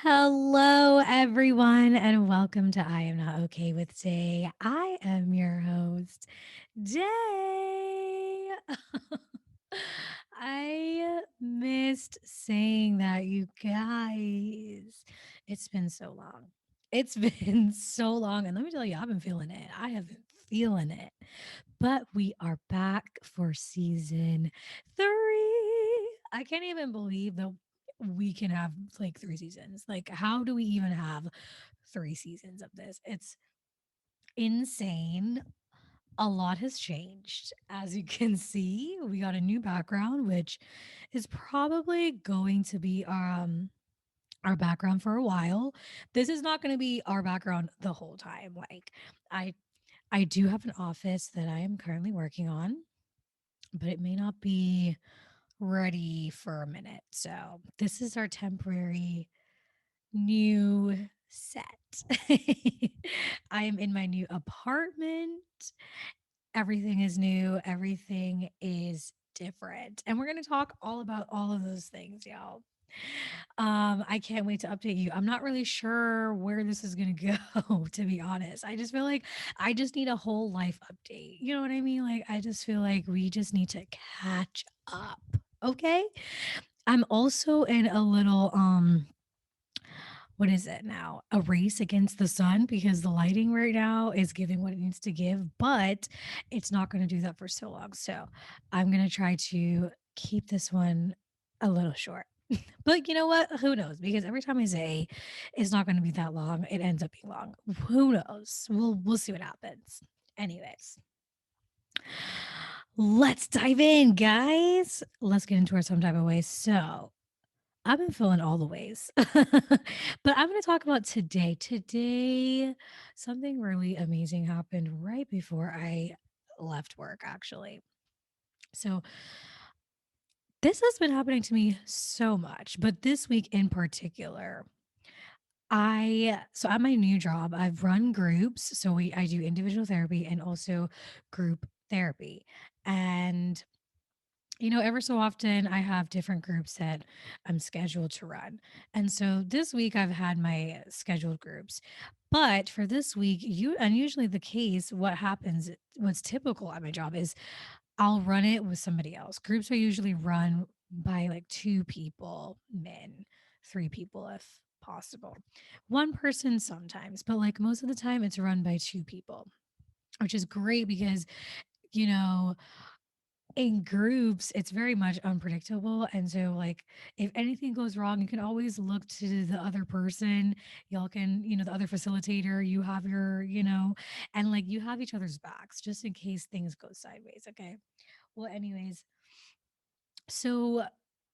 Hello, everyone, and welcome to I Am Not Okay with Day. I am your host, Day. I missed saying that, you guys. It's been so long. It's been so long. And let me tell you, I've been feeling it. I have been feeling it. But we are back for season 3. I can't even believe that we can have like 3 seasons. Like, how do we even have 3 seasons of this? It's insane. A lot has changed. As you can see, we got a new background, which is probably going to be our background for a while. This is not going to be our background the whole time. Like I I do have an office that I am currently working on, but it may not be ready for a minute. So, this is our temporary new set. I am in my new apartment. Everything is new, everything is different. And we're going to talk all about all of those things, y'all. I can't wait to update you. I'm not really sure where this is going to go, to be honest. I just feel like I just need a whole life update. You know what I mean? Like, I just feel like we just need to catch up. Okay. I'm also in a little, what is it now? A race against the sun because the lighting right now is giving what it needs to give, but it's not going to do that for so long. So I'm going to try to keep this one a little short. But you know what? Who knows? Because every time I say it's not going to be that long, it ends up being long. Who knows? We'll see what happens. Anyways, let's dive in, guys. Let's get into our some type of way. So I've been feeling all the ways. But I'm going to talk about today. Today, something really amazing happened right before I left work, actually. So, this has been happening to me so much, but this week in particular, at my new job, I've run groups. So I do individual therapy and also group therapy. And ever so often I have different groups that I'm scheduled to run. And so this week I've had my scheduled groups. But for this week, usually the case, what's typical at my job is I'll run it with somebody else. Groups are usually run by like 2 people, men, 3 people if possible. One person sometimes, but like most of the time it's run by 2 people, which is great because, you know, in groups, it's very much unpredictable. And so, like, if anything goes wrong, you can always look to the other person. Y'all can, the other facilitator, you have and like you have each other's backs just in case things go sideways. Okay. Well, anyways, so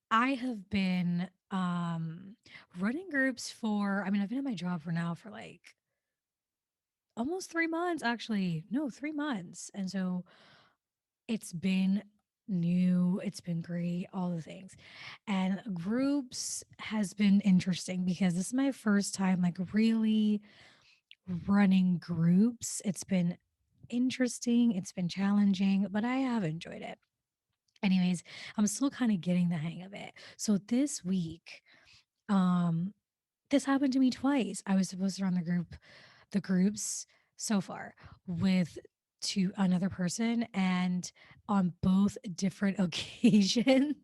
I have been running groups I've been at my job for like almost 3 months, actually. No, 3 months. And so it's been new, it's been great, all the things. And groups has been interesting because this is my first time like really running groups. It's been interesting, it's been challenging, but I have enjoyed it. Anyways, I'm still kind of getting the hang of it. So this week, um, this happened to me twice. I was supposed to run the groups so far with to another person, and on both different occasions,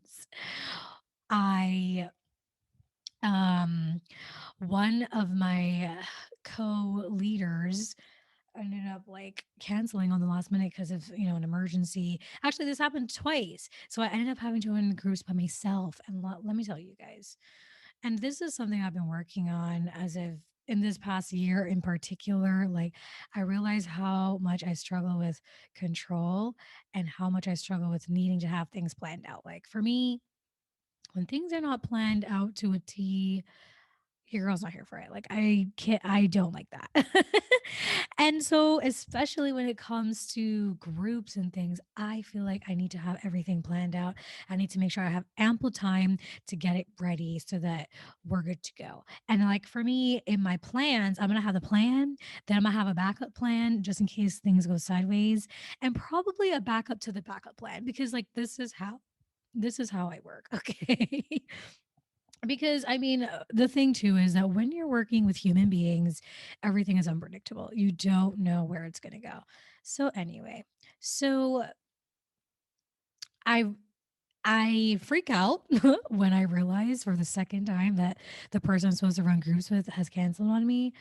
I um one of my co-leaders ended up like canceling on the last minute because of an emergency. Actually, this happened twice, so I ended up having to run groups by myself. And let me tell you guys, and this is something I've been working on as of in this past year in particular. Like, I realize how much I struggle with control and how much I struggle with needing to have things planned out. Like, for me, when things are not planned out to a T, your girl's not here for it. Like, I don't like that. And so, especially when it comes to groups and things, I feel like I need to have everything planned out. I need to make sure I have ample time to get it ready so that we're good to go. And like for me, in my plans, I'm gonna have the plan, then I'm gonna have a backup plan just in case things go sideways, and probably a backup to the backup plan because like this is how I work. Okay. Because I mean, the thing too is that when you're working with human beings, everything is unpredictable. You don't know where it's going to go. So anyway, so I I freak out when I realize for the second time that the person I'm supposed to run groups with has canceled on me.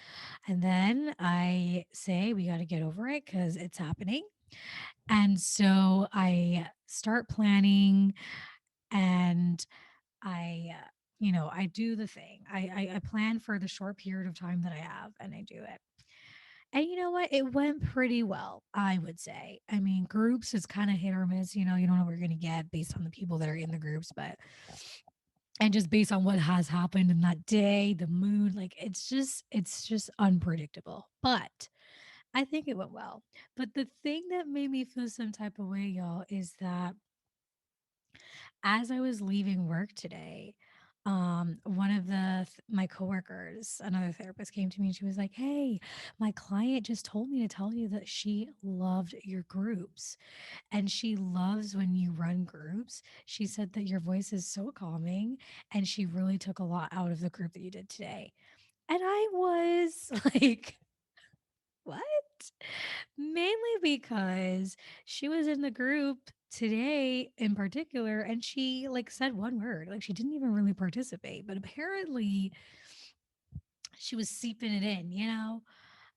And then I say, we got to get over it because it's happening. And so I start planning and I do the thing. I plan for the short period of time that I have and I do it. And you know what? It went pretty well, I would say. I mean, groups is kind of hit or miss. You don't know what you're going to get based on the people that are in the groups, but and just based on what has happened in that day, the mood, like it's just unpredictable. But I think it went well. But the thing that made me feel some type of way, y'all, is that as I was leaving work today, one of my coworkers, another therapist, came to me and she was like, "Hey, my client just told me to tell you that she loved your groups and she loves when you run groups. She said that your voice is so calming and she really took a lot out of the group that you did today." And I was like, "What?" Mainly because she was in the group today in particular and she like said one word. Like she didn't even really participate, but apparently she was seeping it in.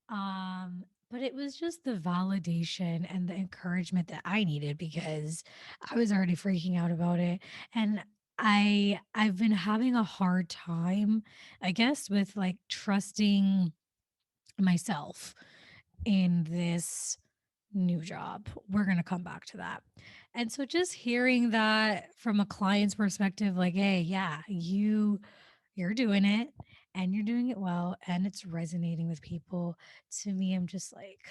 But it was just the validation and the encouragement that I needed because I was already freaking out about it. And I've been having a hard time, I guess, with like trusting myself in this new job. We're going to come back to that. And so just hearing that from a client's perspective, like, hey, yeah, you're doing it and you're doing it well and it's resonating with people. To me, I'm just like,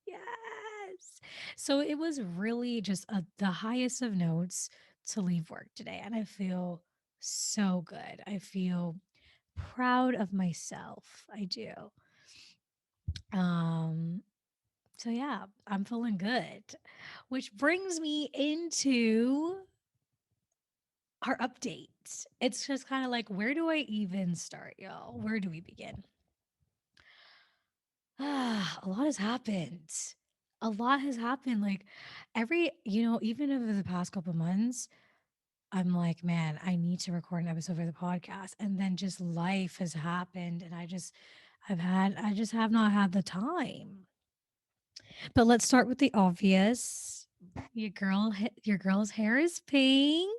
yes. So it was really just the highest of notes to leave work today. And I feel so good. I feel proud of myself. I do. Um, So yeah, I'm feeling good. Which brings me into our updates. It's just kind of like, where do I even start, y'all? Where do we begin? A lot has happened. A lot has happened. Like even over the past couple months, I'm like, man, I need to record an episode for the podcast. And then just life has happened. And I just have not had the time. But let's start with the obvious. Your girl's hair is pink.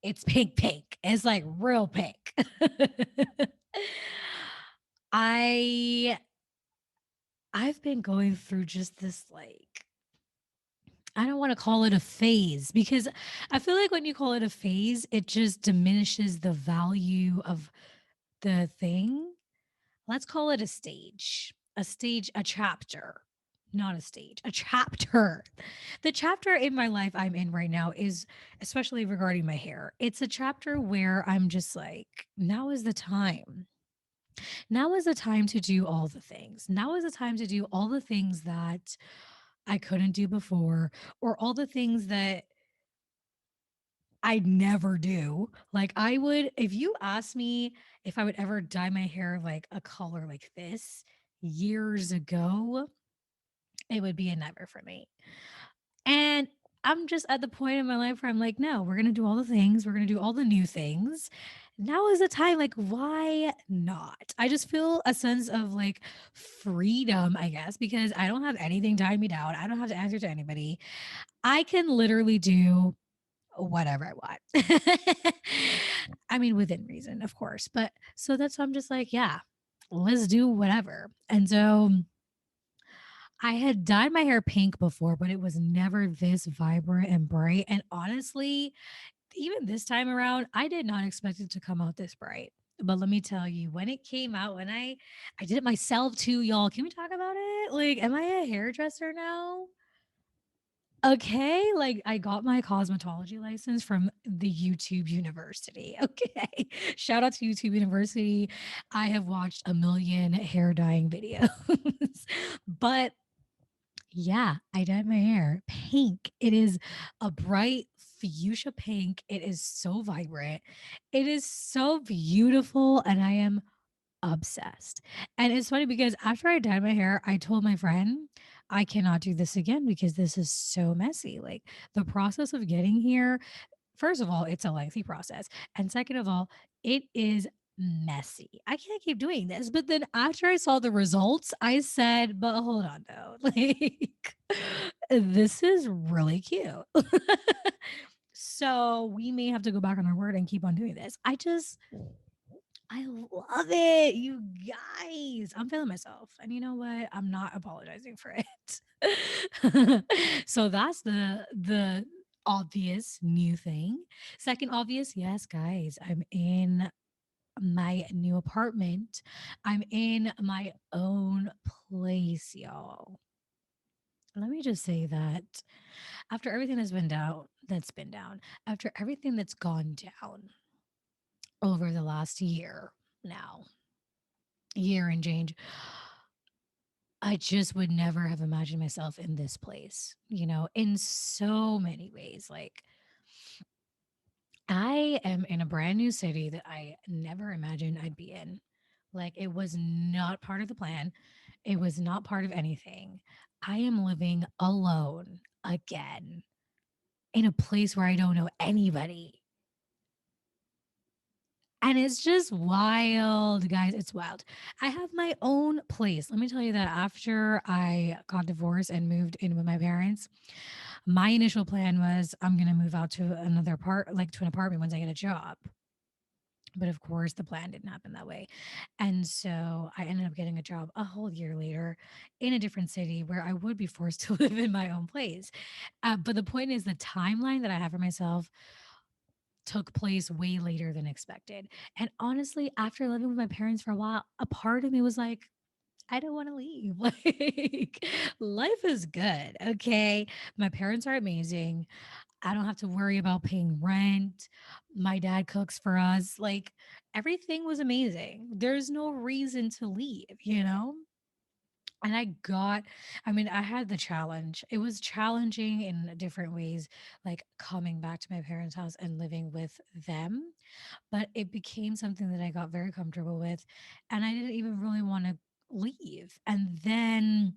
It's pink pink. It's like real pink. I I've been going through just this like I don't want to call it a phase because I feel like when you call it a phase, it just diminishes the value of the thing. Let's call it a stage. A stage, a chapter, not a stage, a chapter. The chapter in my life I'm in right now is, especially regarding my hair, it's a chapter where I'm just like, now is the time. Now is the time to do all the things. Now is the time to do all the things that I couldn't do before, or all the things that I never do. Like, if you ask me if I would ever dye my hair like a color like this years ago, it would be a never for me. And I'm just at the point in my life where I'm like, no, we're going to do all the things. We're going to do all the new things. Now is the time. Like, why not? I just feel a sense of like freedom, I guess, because I don't have anything tying me down. I don't have to answer to anybody. I can literally do whatever I want. I mean, within reason, of course. But so that's why I'm just like, yeah, let's do whatever. And so I had dyed my hair pink before, but it was never this vibrant and bright. And honestly, even this time around, I did not expect it to come out this bright. But let me tell you, when it came out, when I did it myself too, y'all. Can we talk about it? Like, am I a hairdresser now? Okay, like I got my cosmetology license from the YouTube University. Okay. Shout out to YouTube University. I have watched a million hair dyeing videos. But yeah, I dyed my hair pink. It is a bright fuchsia pink. It is so vibrant. It is so beautiful. And I am obsessed. And it's funny because after I dyed my hair, I told my friend, I cannot do this again because this is so messy. Like the process of getting here, first of all, it's a lengthy process. And second of all, it is messy. I can't keep doing this. But then after I saw the results, I said, but hold on though. Like, this is really cute. So we may have to go back on our word and keep on doing this. I love it, you guys. I'm feeling myself. And you know what? I'm not apologizing for it. So that's the obvious new thing. Second obvious, yes, guys, I'm in my new apartment. I'm in my own place, y'all. Let me just say that after everything that's been down, after everything that's gone down over the last year now, year and change, I just would never have imagined myself in this place, in so many ways. Like, I am in a brand new city that I never imagined I'd be in. Like, it was not part of the plan, it was not part of anything. I am living alone again in a place where I don't know anybody. And it's just wild, guys. It's wild. I have my own place. Let me tell you that after I got divorced and moved in with my parents, my initial plan was I'm going to move out to another part, like to an apartment once I get a job. But of course, the plan didn't happen that way. And so I ended up getting a job a whole year later in a different city where I would be forced to live in my own place. But the point is, the timeline that I have for myself took place way later than expected. And honestly, after living with my parents for a while, a part of me was like, I don't want to leave. Like, life is good. Okay. My parents are amazing. I don't have to worry about paying rent. My dad cooks for us. Like, everything was amazing. There's no reason to leave? And I mean, I had the challenge. It was challenging in different ways, like coming back to my parents' house and living with them, but it became something that I got very comfortable with. And I didn't even really want to leave. And then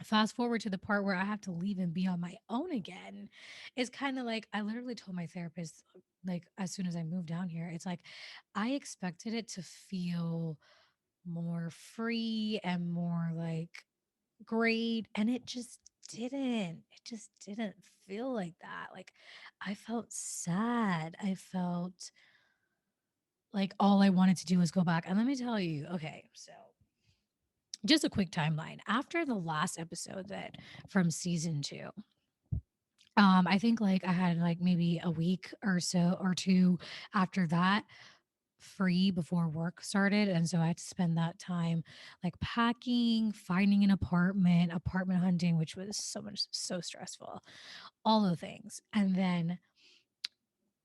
fast forward to the part where I have to leave and be on my own again. It's kind of like I literally told my therapist, like, as soon as I moved down here, it's like I expected it to feel more free and more like great. And it just didn't. It just didn't feel like that. Like, I felt sad. I felt like all I wanted to do was go back. And let me tell you, okay, so just a quick timeline. After the last episode that from season 2, I think like I had like maybe a week or so or two after that free before work started. And so I had to spend that time like packing, finding an apartment hunting, which was so stressful, all the things. And then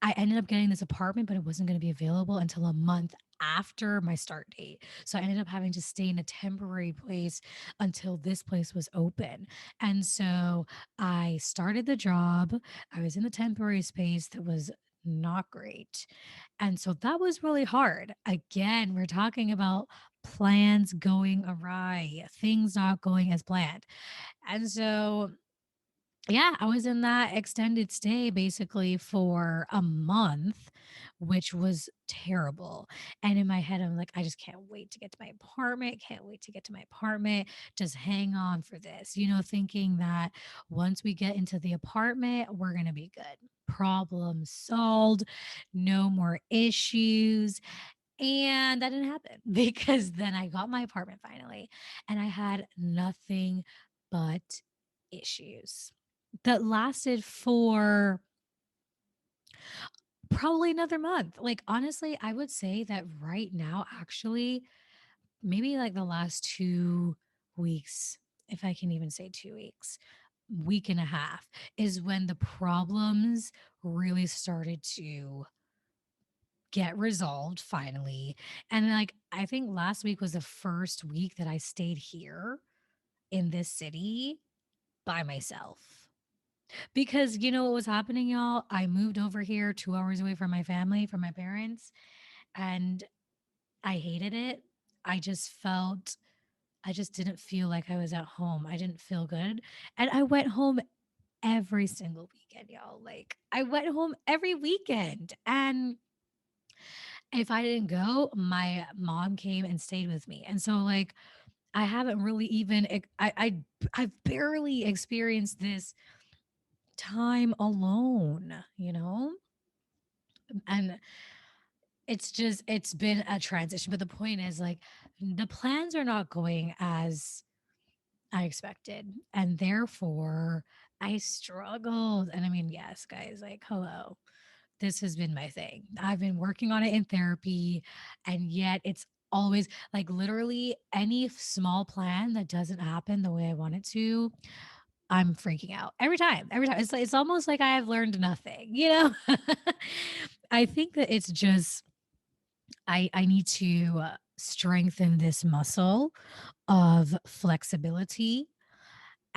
I ended up getting this apartment, but it wasn't going to be available until a month after my start date. So I ended up having to stay in a temporary place until this place was open. And so I started the job. I was in the temporary space that was not great. And so that was really hard. Again, we're talking about plans going awry, things not going as planned. And so yeah, I was in that extended stay basically for a month, which was terrible. And in my head, I'm like, I just can't wait to get to my apartment. Can't wait to get to my apartment. Just hang on for this, thinking that once we get into the apartment, we're going to be good. Problem solved. No more issues. And that didn't happen because then I got my apartment finally and I had nothing but issues that lasted for probably another month. Like, honestly, I would say that right now, actually, maybe like the last 2 weeks, if I can even say 2 weeks, week and a half, is when the problems really started to get resolved finally. And like, I think last week was the first week that I stayed here in this city by myself. Because you know what was happening, y'all? I moved over here 2 hours away from my family, from my parents, and I hated it. I just felt I just didn't feel like I was at home. I didn't feel good. And I went home every single weekend, y'all. Like, I went home every weekend. And if I didn't go, my mom came and stayed with me. And so, like, I haven't really even, I've barely experienced this time alone, you know? And it's been a transition. But the point is, like, the plans are not going as I expected. And therefore, I struggled. And I mean, yes, guys, like, hello. This has been my thing. I've been working on it in therapy, and yet it's always like literally any small plan that doesn't happen the way I want it to, I'm freaking out every time. Every time. It's almost like I have learned nothing, you know? I think that it's just I need to strengthen this muscle of flexibility,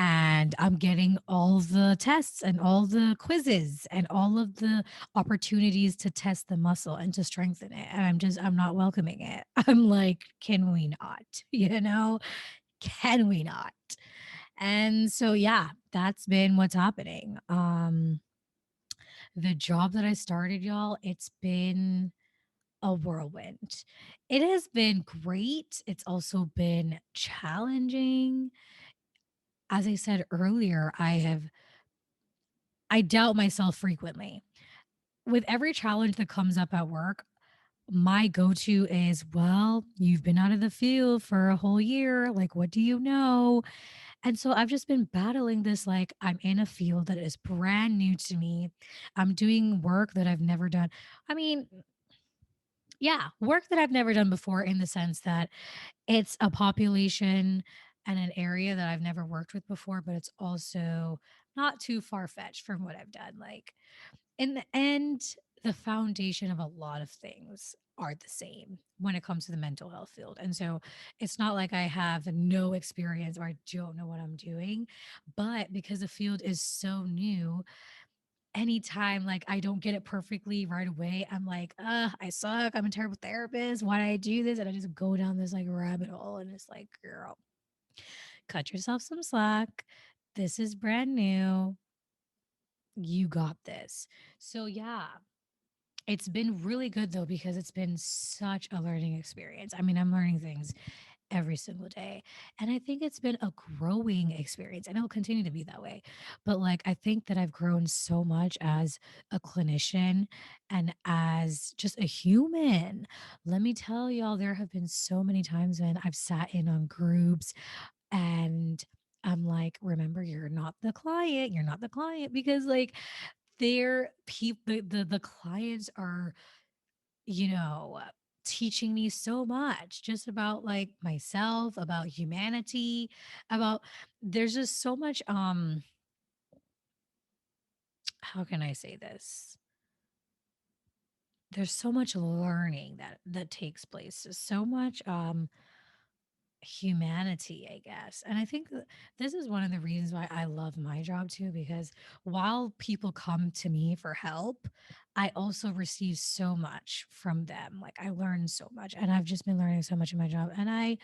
and I'm getting all the tests and all the quizzes and all of the opportunities to test the muscle and to strengthen it. And I'm not welcoming it. I'm like, can we not? You know, can we not? And so, yeah, that's been what's happening. The job that I started, y'all, it's been a whirlwind. It has been great. It's also been challenging. As I said earlier, I doubt myself frequently. With every challenge that comes up at work, my go to is, well, you've been out of the field for a whole year. Like, what do you know? And so I've just been battling this. Like, I'm in a field that is brand new to me. I'm doing work that I've never done. I mean, yeah, work that I've never done before in the sense that it's a population and an area that I've never worked with before, but it's also not too far fetched from what I've done. Like, in the end, the foundation of a lot of things are the same when it comes to the mental health field. And so it's not like I have no experience or I don't know what I'm doing, but because the field is so new, anytime like I don't get it perfectly right away, I'm like, I suck. I'm a terrible therapist. Why did I do this? And I just go down this like rabbit hole and it's like, girl, cut yourself some slack. This is brand new. You got this. So yeah, it's been really good though because it's been such a learning experience. I mean, I'm learning things every single day. And I think it's been a growing experience and it'll continue to be that way. But like, I think that I've grown so much as a clinician and as just a human. Let me tell y'all, there have been so many times when I've sat in on groups and I'm like, remember, you're not the client. You're not the client because like they're people the clients are, you know, teaching me so much just about like myself, about humanity, about there's just so much how can I say this? There's so much learning that takes place. There's so much humanity, I guess. And I think that this is one of the reasons why I love my job too, because while people come to me for help, I also receive so much from them. Like I learn so much, and I've just been learning so much in my job, and I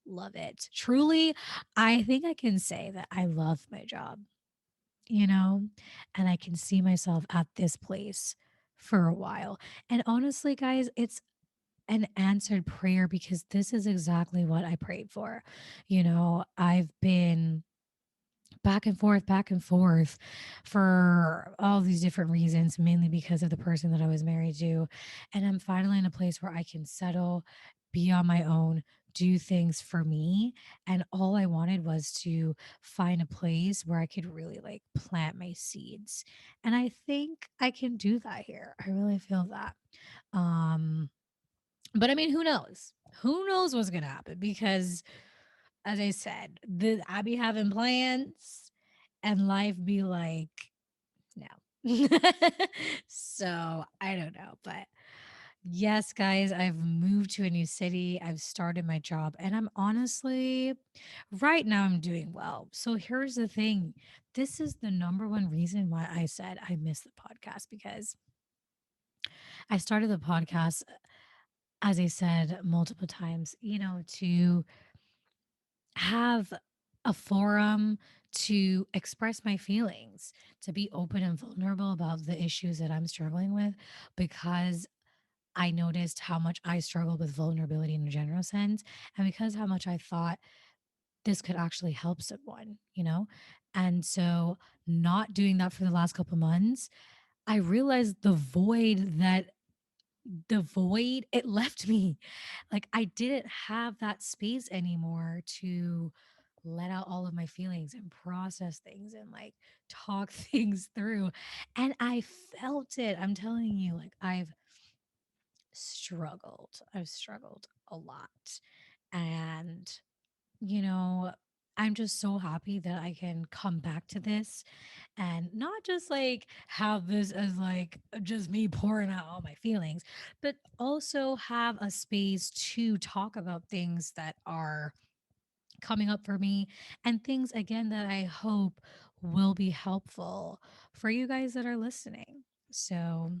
love it. Truly, I think I can say that I love my job, you know, and I can see myself at this place for a while. And honestly, guys, it's an answered prayer because this is exactly what I prayed for. You know, I've been back and forth for all these different reasons, mainly because of the person that I was married to. And I'm finally in a place where I can settle, be on my own, do things for me. And all I wanted was to find a place where I could really like plant my seeds. And I think I can do that here. I really feel that. Um, but I mean, who knows? Who knows what's gonna happen? Because as I said, I be having plans and life be like, no. So I don't know. But yes, guys, I've moved to a new city. I've started my job and I'm honestly right now I'm doing well. So here's the thing. this is the number one reason why I said I miss the podcast, because I started the podcast, as I said multiple times, to have a forum to express my feelings, to be open and vulnerable about the issues that I'm struggling with, because I noticed how much I struggle with vulnerability in a general sense, and because how much I thought this could actually help someone. And so, not doing that for the last couple months, I realized the void it left me. Like, I didn't have that space anymore to let out all of my feelings and process things and like talk things through. And I felt it. I'm telling you, like, I've struggled a lot. And, you know, I'm just so happy that I can come back to this and not just like have this as like just me pouring out all my feelings, but also have a space to talk about things that are coming up for me, and things again that I hope will be helpful for you guys that are listening. So,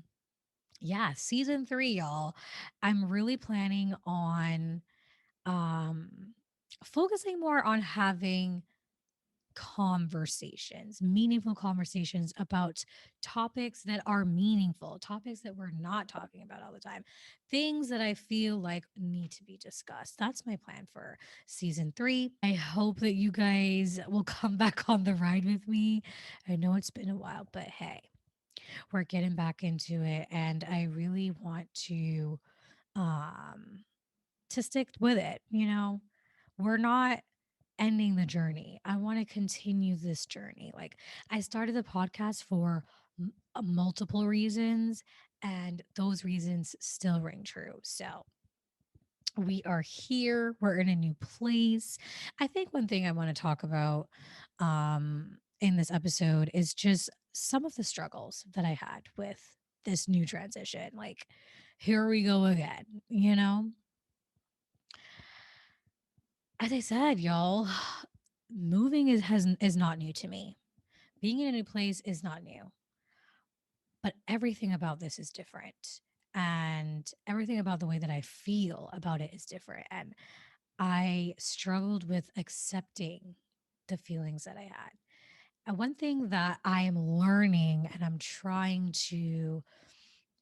yeah, season 3, y'all. I'm really planning on um focusing more on having conversations, meaningful conversations about topics that are meaningful, topics that we're not talking about all the time, things that I feel like need to be discussed. That's my plan for season 3. I hope that you guys will come back on the ride with me. I know it's been a while, but hey, we're getting back into it, and I really want um to stick with it. We're not ending the journey. I want to continue this journey. Like, I started the podcast for multiple reasons, and those reasons still ring true. So, we are here. We're in a new place. I think one thing I want to talk about in this episode is just some of the struggles that I had with this new transition. Like, here we go again. As I said, y'all, moving is not new to me. Being in a new place is not new, but everything about this is different. And everything about the way that I feel about it is different. And I struggled with accepting the feelings that I had. And one thing that I am learning and I'm trying to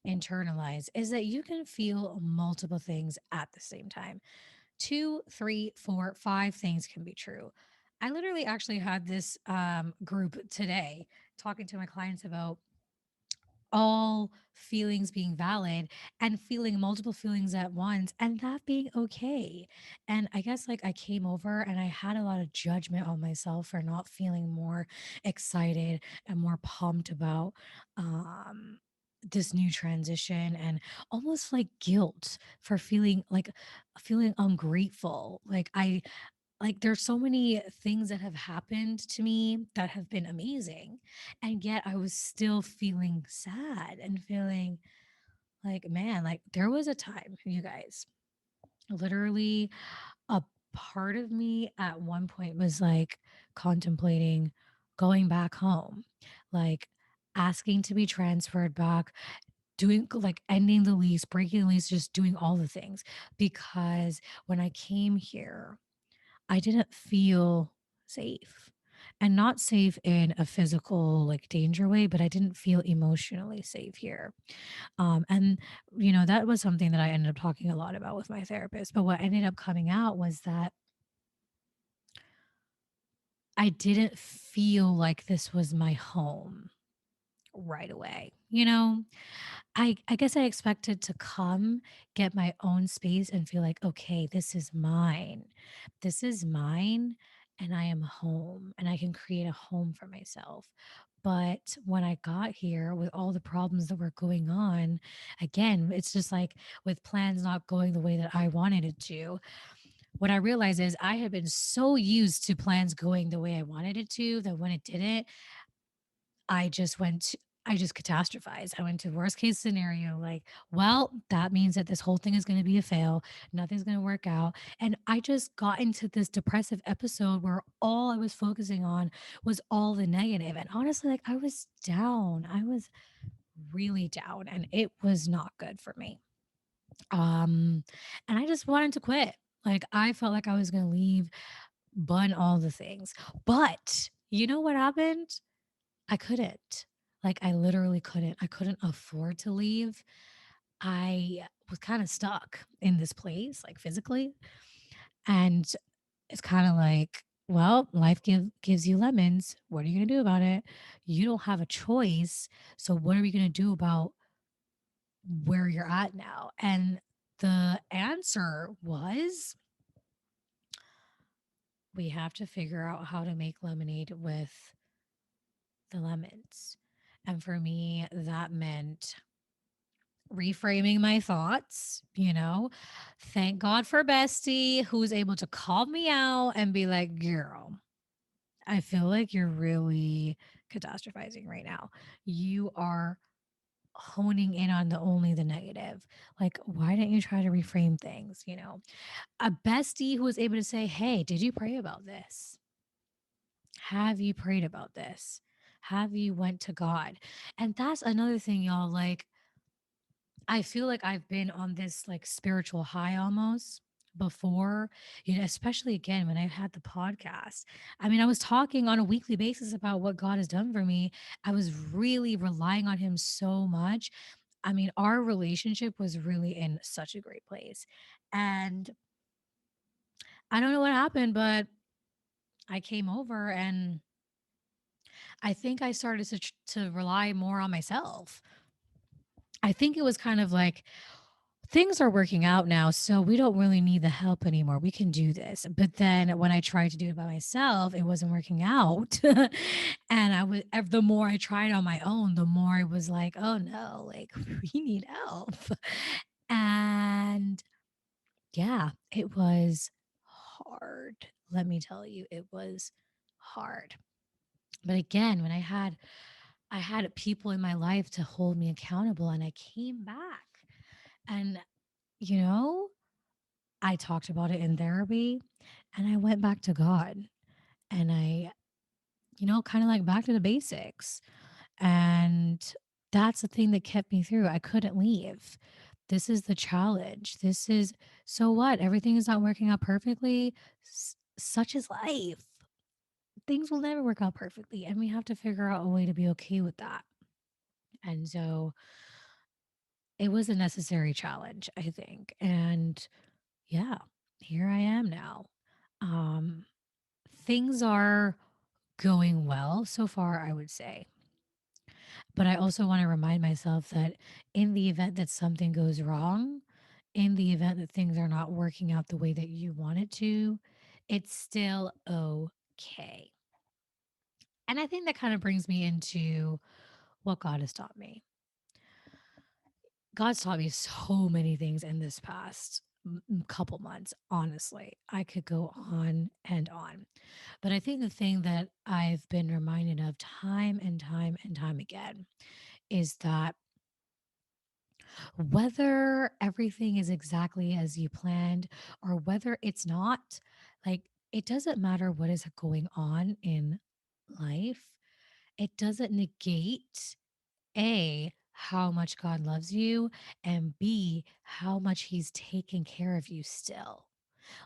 internalize is that you can feel multiple things at the same time. Two, three, four, five things can be true. I literally actually had this group today talking to my clients about all feelings being valid and feeling multiple feelings at once, and that being okay. And I guess like I came over and I had a lot of judgment on myself for not feeling more excited and more pumped about um this new transition, and almost like guilt for feeling ungrateful. Like, there's so many things that have happened to me that have been amazing, and yet I was still feeling sad and feeling like, man, like, there was a time, you guys, literally a part of me at one point was, like, contemplating going back home, like, asking to be transferred back, doing like, ending the lease, breaking the lease, just doing all the things, because when I came here I didn't feel safe. And not safe in a physical, like, danger way, but I didn't feel emotionally safe here. And, that was something that I ended up talking a lot about with my therapist. But what ended up coming out was that I didn't feel like this was my home right away. I guess I expected to come, get my own space, and feel like, okay, this is mine. This is mine, and I am home, and I can create a home for myself. But when I got here with all the problems that were going on, again, it's just like with plans not going the way that I wanted it to. What I realized is I had been so used to plans going the way I wanted it to that when it didn't, I just went. I just catastrophized. I went to worst case scenario, like, well, that means that this whole thing is going to be a fail. Nothing's going to work out. And I just got into this depressive episode where all I was focusing on was all the negative. And honestly, like, I was down. I was really down, and it was not good for me. Um, and I just wanted to quit. Like, I felt like I was going to leave, bun all the things. But you know what happened? I couldn't. Like, I literally couldn't. I couldn't afford to leave. I was kind of stuck in this place, like physically. And it's kind of like, well, life gives you lemons. What are you going to do about it? You don't have a choice. So, what are we going to do about where you're at now? And the answer was we have to figure out how to make lemonade with the lemons. And for me, that meant reframing my thoughts, you know. Thank God for Bestie, who's able to call me out and be like, girl, I feel like you're really catastrophizing right now. You are honing in on the negative. Like, why didn't you try to reframe things? You know, a bestie who was able to say, hey, did you pray about this? Have you prayed about this? Have you went to God? And that's another thing, y'all. Like, I feel like I've been on this like spiritual high almost before, you know, especially again when I had the podcast. I mean, I was talking on a weekly basis about what God has done for me. I was really relying on Him so much. I mean, our relationship was really in such a great place. And I don't know what happened, but I came over and I think I started to rely more on myself. I think it was kind of like things are working out now, so we don't really need the help anymore. We can do this. But then when I tried to do it by myself, it wasn't working out. And the more I tried on my own, the more I was like, oh no, like we need help. And yeah, it was hard. Let me tell you, it was hard. But again, when I had people in my life to hold me accountable and I came back. And you know, I talked about it in therapy and I went back to God and I, you know, kind of like back to the basics. And that's the thing that kept me through. I couldn't leave. This is the challenge. This is so what? Everything is not working out perfectly. Such is life. Things will never work out perfectly. And we have to figure out a way to be okay with that. And so it was a necessary challenge, I think. And yeah, here I am now. Um, Things are going well so far, I would say. But I also want to remind myself that in the event that something goes wrong, in the event that things are not working out the way that you want it to, it's still okay. And I think that kind of brings me into what God has taught me. God's taught me so many things in this past couple months, honestly. I could go on and on. But I think the thing that I've been reminded of time and time and time again is that whether everything is exactly as you planned or whether it's not, like, it doesn't matter what is going on in life. It doesn't negate A, how much God loves you, and B, how much He's taking care of you still.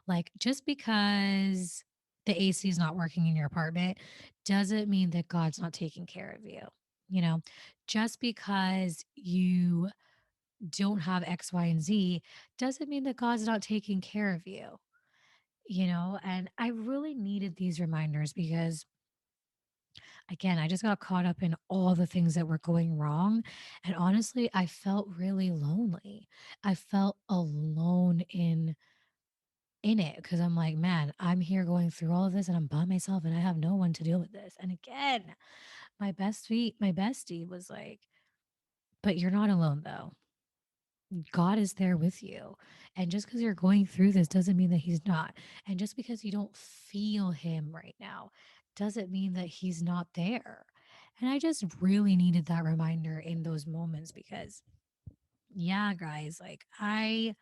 Like, just because the AC is not working in your apartment doesn't mean that God's not taking care of you. You know, just because you don't have X, Y, and Z doesn't mean that God's not taking care of you, you know? And I really needed these reminders because again, I just got caught up in all the things that were going wrong. And honestly, I felt really lonely. I felt alone in it because I'm like, man, I'm here going through all of this and I'm by myself and I have no one to deal with this. And again, my bestie was like, but you're not alone though. God is there with you. And just because you're going through this doesn't mean that he's not. And just because you don't feel him right now doesn't mean that he's not there. And I just really needed that reminder in those moments because, yeah, guys, like I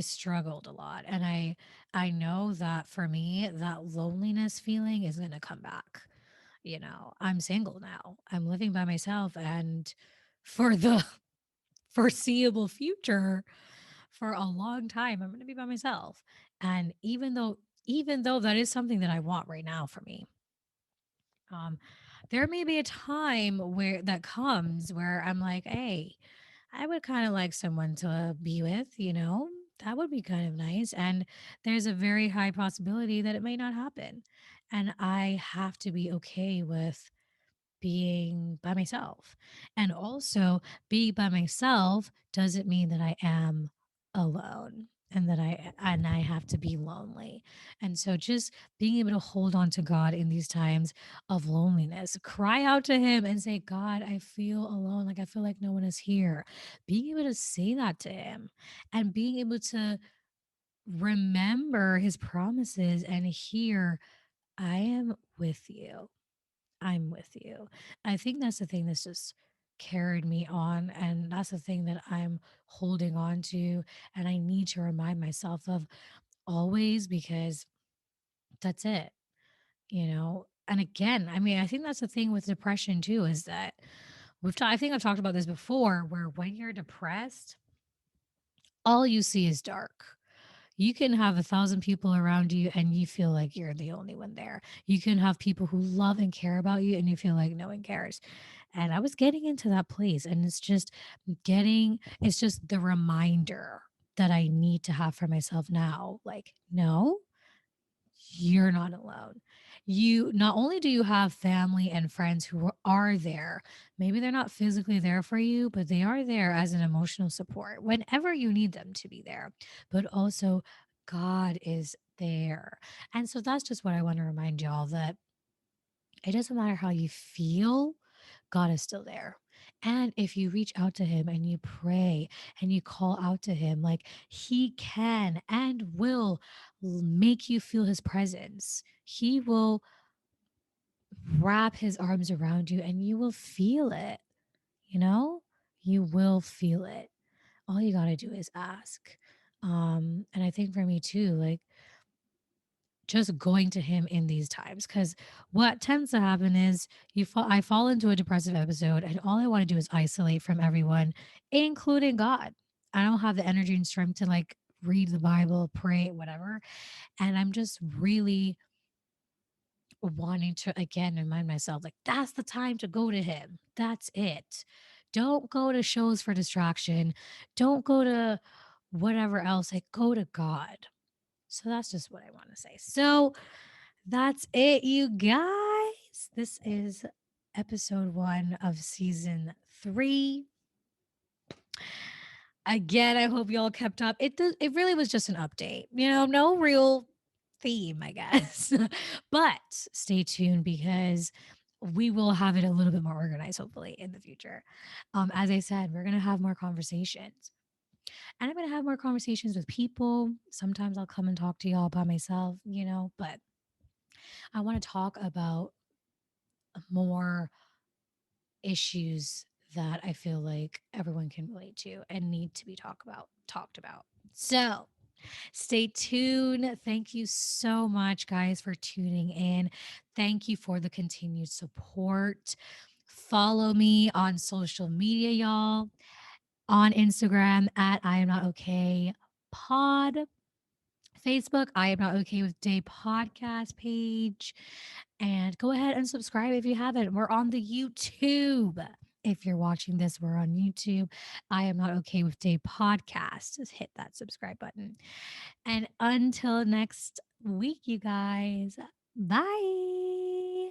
struggled a lot, and I know that for me that loneliness feeling is going to come back. You know, I'm single now. I'm living by myself, and for the foreseeable future, for a long time I'm going to be by myself. And even though that is something that I want right now for me, um there may be a time where that comes where I'm like, hey, I would kind of like someone to be with, you know? That would be kind of nice. And there's a very high possibility that it may not happen. And I have to be okay with being by myself. And also, being by myself doesn't mean that I am alone and that I have to be lonely. And so just being able to hold on to God in these times of loneliness, cry out to him and say, God, I feel alone. Like I feel like no one is here. Being able to say that to him and being able to remember his promises and hear, I am with you. I'm with you. I think that's the thing that's just carried me on. And that's the thing that I'm holding on to. And I need to remind myself of always because that's it, you know? And again, I mean, I think that's the thing with depression too, is that I think I've talked about this before, where when you're depressed, all you see is dark. You can have 1,000 people around you and you feel like you're the only one there. You can have people who love and care about you and you feel like no one cares. And I was getting into that place, and it's just the reminder that I need to have for myself now. Like, no, you're not alone. You not only do you have family and friends who are there, maybe they're not physically there for you, but they are there as an emotional support whenever you need them to be there. But also, God is there. And so that's just what I want to remind y'all, that it doesn't matter how you feel, God is still there. And if you reach out to him and you pray and you call out to him, like, he can and will make you feel his presence. He will wrap his arms around you and you will feel it, you know? You will feel it. All you got to do is ask. And I think for me too, like, just going to him in these times, because what tends to happen is I fall into a depressive episode and all I want to do is isolate from everyone, including God. I don't have the energy and strength to like read the Bible, pray, whatever. And I'm just really wanting to again remind myself, like, that's the time to go to him. That's it. Don't go to shows for distraction. Don't go to whatever else. Like, go to God. So that's just what I want to say. So that's it, you guys. This is episode 1 of season 3. Again, I hope y'all kept up. It really was just an update. You know, no real theme, I guess. But stay tuned because we will have it a little bit more organized hopefully in the future. As I said, we're going to have more conversations. And I'm going to have more conversations with people. Sometimes I'll come and talk to y'all by myself, you know, but I want to talk about more issues that I feel like everyone can relate to and need to be talked about. So, stay tuned. Thank you so much guys for tuning in. Thank you for the continued support. Follow me on social media, y'all. On Instagram at I am not okay pod. Facebook, I am not okay with day podcast page. And go ahead and subscribe if you haven't. We're on the YouTube. If you're watching this, we're on YouTube. I am not okay with day podcast. Just hit that subscribe button. And until next week, you guys, bye.